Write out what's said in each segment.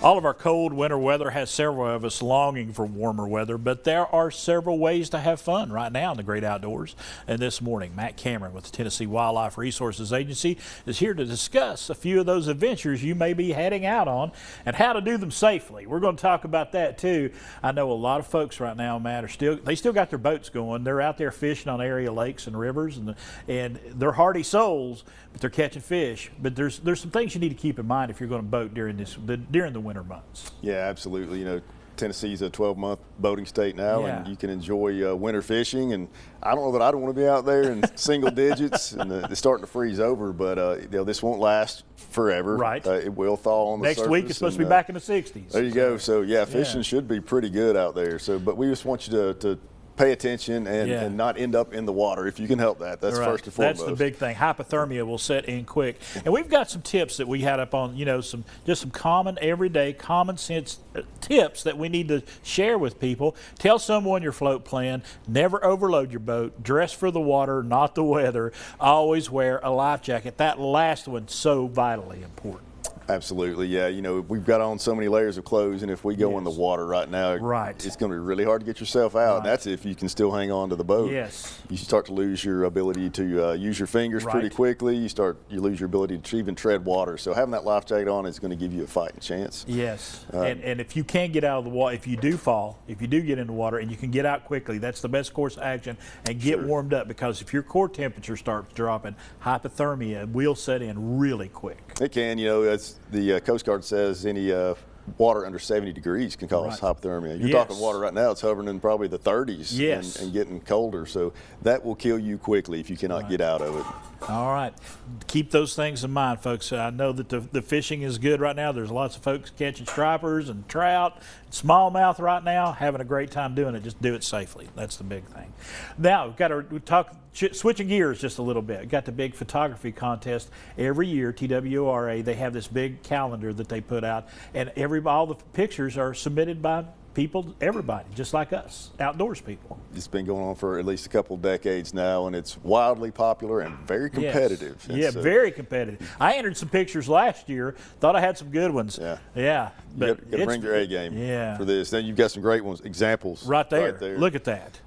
All of our cold winter weather has several of us longing for warmer weather, but there are several ways to have fun right now in the great outdoors. And this morning, Matt Cameron with the Tennessee Wildlife Resources Agency is here to discuss a few of those adventures you may be heading out on and how to do them safely. We're going to talk about that too. I know a lot of folks right now, Matt, they still got their boats going. They're out there fishing on area lakes and rivers, and they're hardy souls, but they're catching fish. But there's some things you need to keep in mind if you're going to boat during the winter months. Yeah, absolutely. You know, Tennessee's a 12-month boating state now, and you can enjoy winter fishing. And I don't know that I don't want to be out there in single digits, and it's starting to freeze over. But you know, this won't last forever. Right. It will thaw on the surface. Next week it's supposed to be back in the 60s. There you go. So yeah, fishing should be pretty good out there. So, but we just want you to pay attention and not end up in the water if you can help that. That's first and foremost. That's the big thing. Hypothermia will set in quick. And we've got some tips that we had up on, you know, some common everyday common sense tips that we need to share with people. Tell someone your float plan, never overload your boat, dress for the water, not the weather, always wear a life jacket. That last one so vitally important. Absolutely, yeah. You know, we've got on so many layers of clothes, and if we go in the water right now, it's going to be really hard to get yourself out. And that's if you can still hang on to the boat. Yes. You start to lose your ability to use your fingers pretty quickly. You lose your ability to even tread water. So having that life jacket on is going to give you a fighting chance. Yes. And if you can get out of the water, if you do fall, if you do get in the water and you can get out quickly, that's the best course of action, and get warmed up, because if your core temperature starts dropping, hypothermia will set in really quick. It can, you know, as the Coast Guard says, any water under 70 degrees can cause hypothermia. You're talking water right now, it's hovering in probably the 30s and getting colder. So that will kill you quickly if you cannot get out of it. All right. Keep those things in mind, folks. I know that the fishing is good right now. There's lots of folks catching stripers and trout, smallmouth right now, having a great time doing it. Just do it safely. That's the big thing. Now, we talk switching gears just a little bit. We've got the big photography contest every year, TWRA. They have this big calendar that they put out, and all the pictures are submitted by people, everybody, just like us, outdoors people. It's been going on for at least a couple decades now, and it's wildly popular and very competitive. Yes. Very competitive. I entered some pictures last year, thought I had some good ones. Yeah. But you got to bring your A game for this. Then you've got some great ones, examples. Right there. Look at that.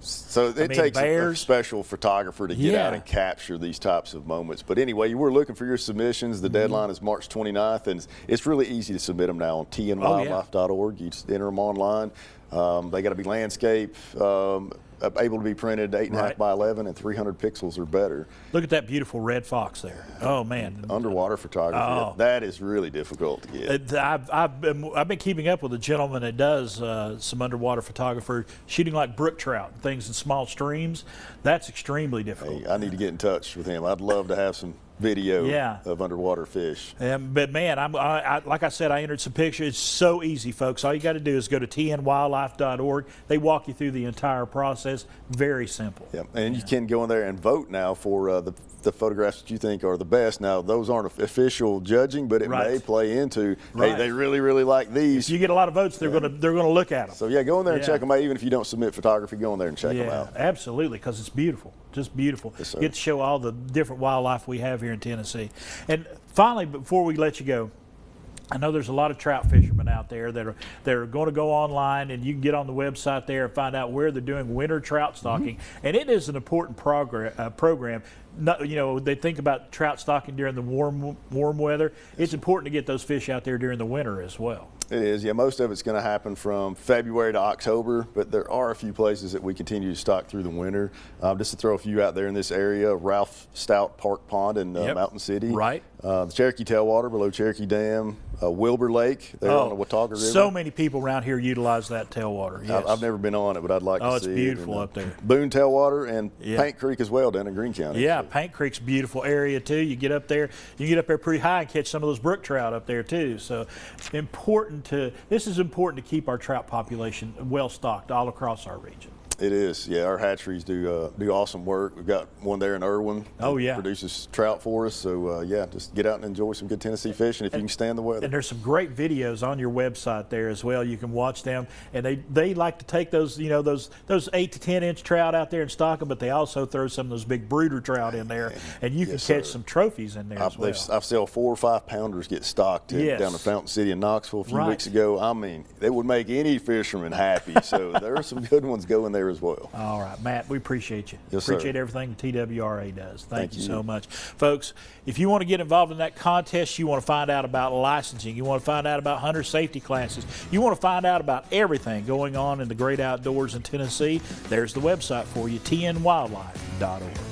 So it takes a special photographer to get out and capture these types of moments. But anyway, we're looking for your submissions. The deadline is March 29th, and it's really easy to submit them now on tnwildlife.org. You just enter them online. They got to be landscape, able to be printed 8.5 by 11 and 300 pixels or better. Look at that beautiful red fox there. Oh man, underwater photography. That is really difficult to get. I've been keeping up with a gentleman that does some underwater photography, shooting like brook trout, things in small streams. That's extremely difficult. Hey, I need to get in touch with him. I'd love to have some video of underwater fish. But man, like I said, I entered some pictures. It's so easy, folks. All you got to do is go to tnwildlife.org. They walk you through the entire process. Very simple. And you can go in there and vote now for the photographs that you think are the best. Now, those aren't official judging, but it may play into, hey, they really, really like these. If you get a lot of votes, they're gonna look at them. So yeah, go in there and check them out. Even if you don't submit photography, go in there and check them out. Absolutely, because it's beautiful, just beautiful. Yes, sir. Get to show all the different wildlife we have here in Tennessee. And finally, before we let you go, I know there's a lot of trout fishermen out there that are going to go online, and you can get on the website there and find out where they're doing winter trout stocking. And it is an important program. You know, they think about trout stocking during the warm weather. It's important to get those fish out there during the winter as well. It is, yeah. Most of it's going to happen from February to October, but there are a few places that we continue to stock through the winter. Just to throw a few out there in this area, Ralph Stout Park Pond in Mountain City. The Cherokee Tailwater below Cherokee Dam, Wilbur Lake there on the Watauga River. So many people around here utilize that tailwater. Yes. I've never been on it, but I'd like to see it. Oh, it's beautiful up there. Boone Tailwater and Paint Creek as well down in Greene County. Yeah, Paint Creek's a beautiful area too. You get up there, pretty high and catch some of those brook trout up there too. So this is important to keep our trout population well stocked all across our region. It is. Yeah, our hatcheries do awesome work. We've got one there in Irwin. Oh, yeah. Produces trout for us. So, yeah, just get out and enjoy some good Tennessee fishing if you can stand the weather. And there's some great videos on your website there as well. You can watch them. And they like to take those, you know, those 8 to 10 inch trout out there and stock them, but they also throw some of those big brooder trout in there. And you can catch some trophies in there as well. I've seen 4 or 5 pounders get stocked down to Fountain City in Knoxville a few weeks ago. I mean, it would make any fisherman happy. So there are some good ones going there as well. All right, Matt, we appreciate you. Yes, appreciate everything the TWRA does. Thank you so much. Folks, if you want to get involved in that contest, you want to find out about licensing, you want to find out about hunter safety classes, you want to find out about everything going on in the great outdoors in Tennessee, there's the website for you, tnwildlife.org.